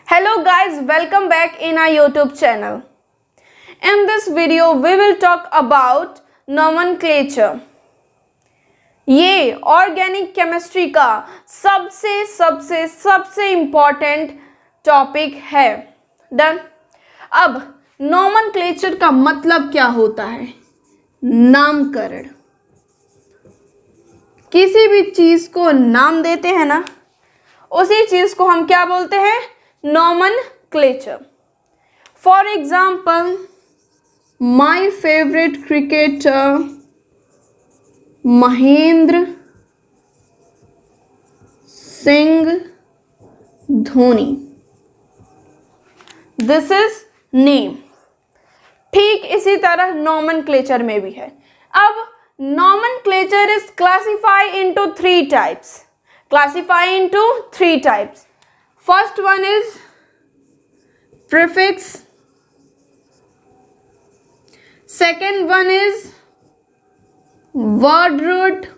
Hello guys, welcome back in our YouTube channel. In this video we will talk about nomenclature. ये organic chemistry का सबसे important topic है. Done. अब nomenclature का मतलब क्या होता है? नामकरण. किसी भी चीज को नाम देते हैं ना, उसी चीज को हम क्या बोलते हैं? Nomenclature. For example, my favourite cricketer Mahendra Singh Dhoni. This is name. ठीक इसी तरह नोमेनक्लेचर में भी है. अब nomenclature is classified into three types. First one is prefix. Second one is word root,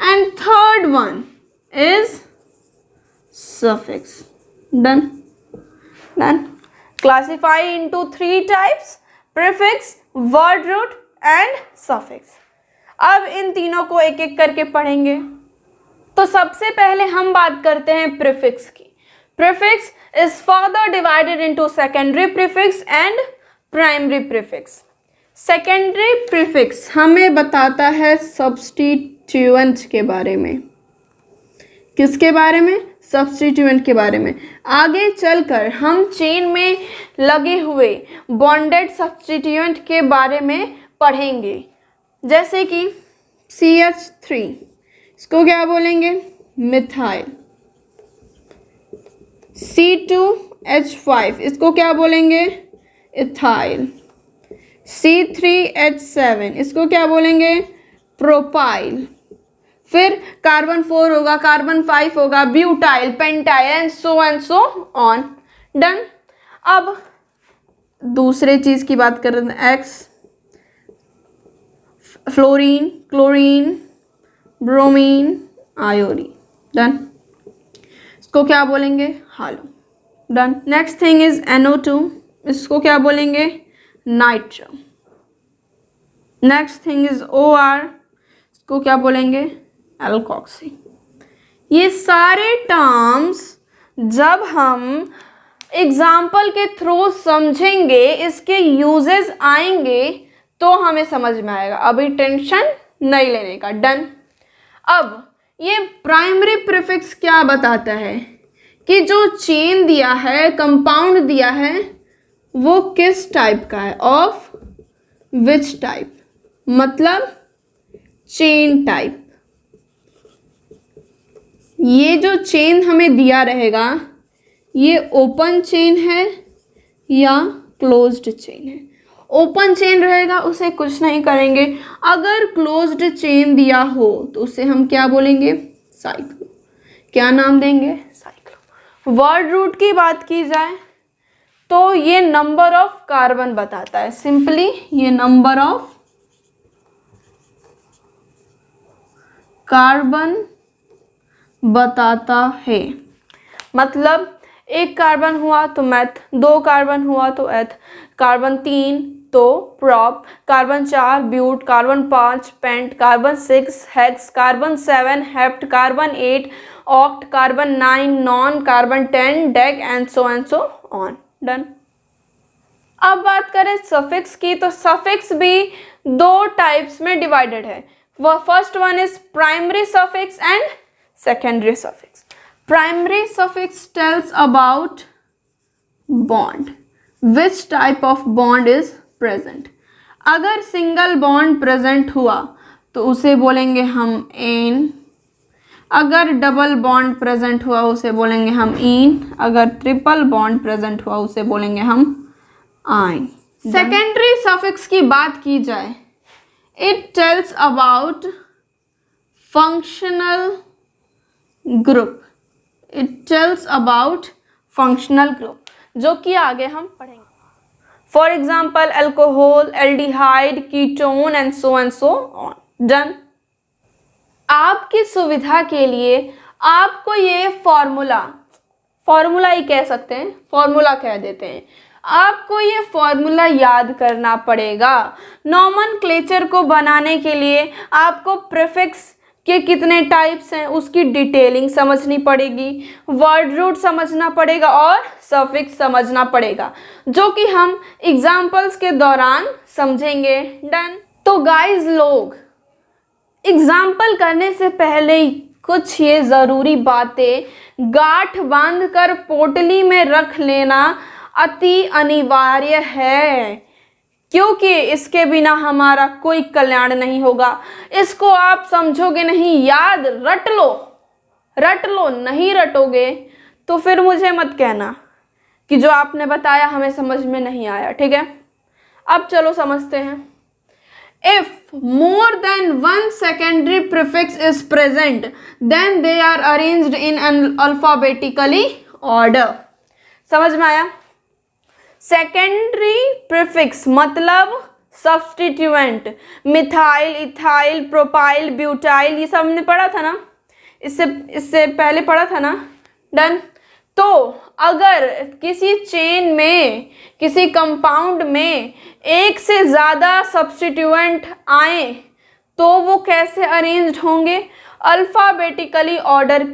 and third one is suffix. Done. Classify into three types: prefix, word root and suffix. अब इन तीनों को एक एक करके पढ़ेंगे. तो सबसे पहले हम बात करते हैं प्रीफिक्स की. Prefix is further divided into secondary prefix and primary prefix. Secondary prefix हमें बताता है सब्स्टिट्यूएंट के बारे में. किसके बारे में? सब्स्टिट्यूएंट के बारे में. आगे चलकर हम चेन में लगे हुए बॉन्डेड सब्स्टिट्यूएंट के बारे में पढ़ेंगे. जैसे कि CH3, इसको क्या बोलेंगे? मिथाइल. C2H5, इसको क्या बोलेंगे? इथाइल. C3H7, इसको क्या बोलेंगे? प्रोपाइल. फिर कार्बन 4 होगा, कार्बन 5 होगा, butyl, pentyl and so on. Done. अब दूसरे चीज की बात कर रहे हैं. X, fluorine, chlorine, bromine, iodine. Done. इसको क्या बोलेंगे? Halo. Done. Next thing is NO2, इसको क्या बोलेंगे? Nitro. Next thing is OR, इसको क्या बोलेंगे? एल्कोक्सी. ये सारे टर्म्स जब हम एग्जाम्पल के थ्रू समझेंगे, इसके यूजेस आएंगे तो हमें समझ में आएगा. अभी टेंशन नहीं लेने का. डन. अब ये प्राइमरी प्रीफिक्स क्या बताता है कि जो चेन दिया है, कंपाउंड दिया है, वो किस टाइप का है? Of which type? मतलब चेन टाइप. ये जो चेन हमें दिया रहेगा, ये ओपन चेन है या क्लोज्ड चेन है? ओपन चेन रहेगा, उसे कुछ नहीं करेंगे. अगर क्लोज्ड चेन दिया हो तो उसे हम क्या बोलेंगे? साइक्लो. क्या नाम देंगे? साइक्लो. वर्ड रूट की बात की जाए तो ये नंबर ऑफ कार्बन बताता है. सिंपली ये नंबर ऑफ कार्बन बताता है. मतलब एक कार्बन हुआ तो मैथ, 2 कार्बन हुआ तो एथ, कार्बन 3 तो prop, carbon 4 but, carbon 5 pent, carbon 6 hex, carbon 7 hept, carbon 8 oct, carbon 9 non, carbon 10 dec and so on. Done. अब बात करें सफिक्स की, तो सफिक्स भी 2 टाइप्स में डिवाइडेड है. वह first one is primary suffix and secondary suffix. Primary suffix tells about bond. Which type of bond is present? अगर सिंगल बॉन्ड प्रेजेंट हुआ तो उसे बोलेंगे हम एन. अगर डबल बॉन्ड प्रेजेंट हुआ उसे बोलेंगे हम इन. अगर ट्रिपल बॉन्ड प्रेजेंट हुआ उसे बोलेंगे हम आइन. सेकेंडरी सफिक्स की बात की जाए, it tells about functional group. It tells about functional group, जो कि आगे हम पढ़ेंगे. For example alcohol, aldehyde, ketone and so on. Done. आपकी सुविधा के लिए आपको ये फॉर्मूला ही कह सकते हैं, फॉर्मूला कह देते हैं, आपको ये फॉर्मूला याद करना पड़ेगा। नॉमेनक्लेचर को बनाने के लिए आपको प्रीफिक्स के कितने टाइप्स हैं उसकी डिटेलिंग समझनी पड़ेगी, वर्ड रूट समझना पड़ेगा और सफिक्स समझना पड़ेगा, जो कि हम एग्जाम्पल्स के दौरान समझेंगे। डन। तो गाइस लोग, एग्जाम्पल करने से पहले कुछ ये ज़रूरी बातें गांठ बांध कर पोटली में रख लेना अति अनिवार्य है, क्योंकि इसके बिना हमारा कोई कल्याण नहीं होगा। इसको आप समझोगे नहीं, याद रट लो, नहीं रटोगे तो फिर मुझे मत कहना कि जो आपने बताया हमें समझ में नहीं आया, ठीक है। अब चलो समझते हैं। If more than one secondary prefix is present, then they are arranged in an alphabetically order. समझ में आया? सेकेंडरी प्रीफिक्स मतलब substituent, methyl, ethyl, propyl, butyl, ये सब हमने पढ़ा था ना, इससे पहले पढ़ा था ना। डन। तो अगर किसी चेन में, किसी कंपाउंड में एक से ज़्यादा सब्स्टिट्यूएंट आए तो वो कैसे अरेंज्ड होंगे? अल्फ़ाबेटिकली ऑर्डर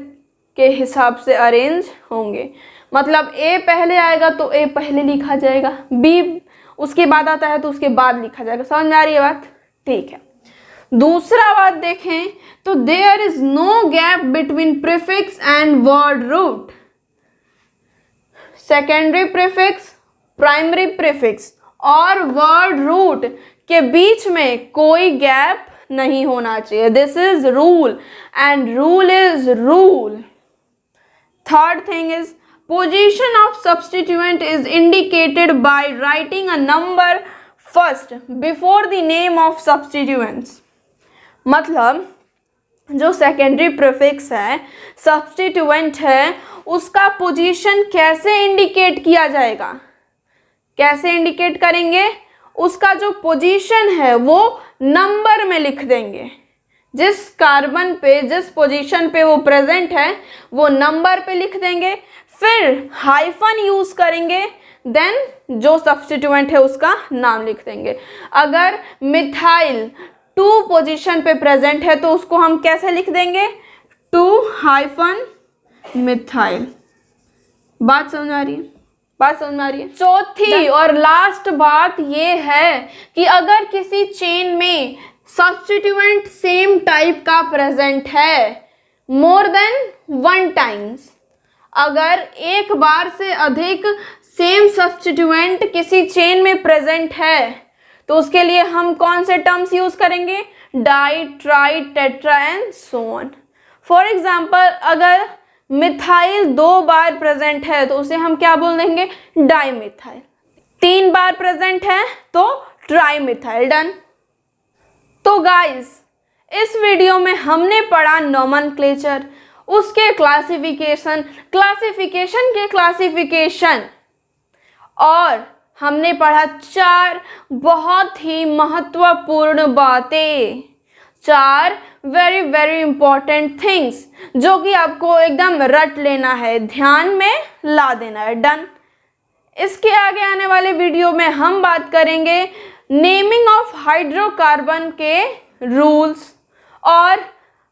के हिसाब से अरेंज होंगे। मतलब ए पहले आएगा तो ए पहले लिखा जाएगा, बी उसके बाद आता है तो उसके बाद लिखा जाएगा। समझ में आ रही है बात? ठीक है। दूसरा बात देखें तो there is no gap between prefix and word root. Secondary prefix, primary prefix और वर्ड रूट के बीच में कोई गैप नहीं होना चाहिए। This is rule and rule is rule. Third thing is position of substituent is indicated by writing a number first before the name of substituents। मतलब जो सेकेंडरी प्रीफिक्स है, सब्स्टिट्यूएंट है, उसका पोजीशन कैसे इंडिकेट किया जाएगा? कैसे इंडिकेट करेंगे? उसका जो पोजीशन है वो नंबर में लिख देंगे। जिस कार्बन पे, जिस पोजीशन पे वो प्रेजेंट है वो नंबर पे लिख देंगे, फिर हाइफन यूज करेंगे, देन जो सब्स्टिट्यूएंट है उसका नाम लिख देंगे। अगर मिथाइल 2 पोजीशन पे प्रेजेंट है तो उसको हम कैसे लिख देंगे? 2 मिथाइल। बात समझ आ रही है? बात समझ में आ रही है? चौथी और लास्ट बात ये है कि अगर किसी चेन में सब्स्टिट्यूएंट सेम टाइप का प्रेजेंट है मोर देन 1 टाइम्स, अगर एक बार से अधिक सेम सब्स्टिट्यूएंट किसी चेन में प्रेजेंट है तो उसके लिए हम कौन से टर्म्स यूज करेंगे? Di, tri, tetra and so on. For example, अगर मिथाइल 2 बार प्रेजेंट है तो उसे हम क्या बोल देंगे? Di methyl. 3 बार प्रेजेंट है तो ट्राई मिथाइल। डन। तो गाइस, इस वीडियो में हमने पढ़ा नोमेनक्लेचर, उसके क्लासिफिकेशन के क्लासिफिकेशन, और हमने पढ़ा 4 बहुत ही महत्वपूर्ण बातें, 4 वेरी वेरी इंपॉर्टेंट थिंग्स जो कि आपको एकदम रट लेना है, ध्यान में ला देना है। डन। इसके आगे आने वाले वीडियो में हम बात करेंगे नेमिंग ऑफ हाइड्रोकार्बन के रूल्स और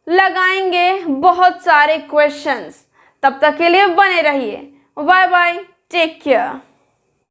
लगाएंगे बहुत सारे क्वेश्चंस। तब तक के लिए बने रहिए। Bye bye, take care.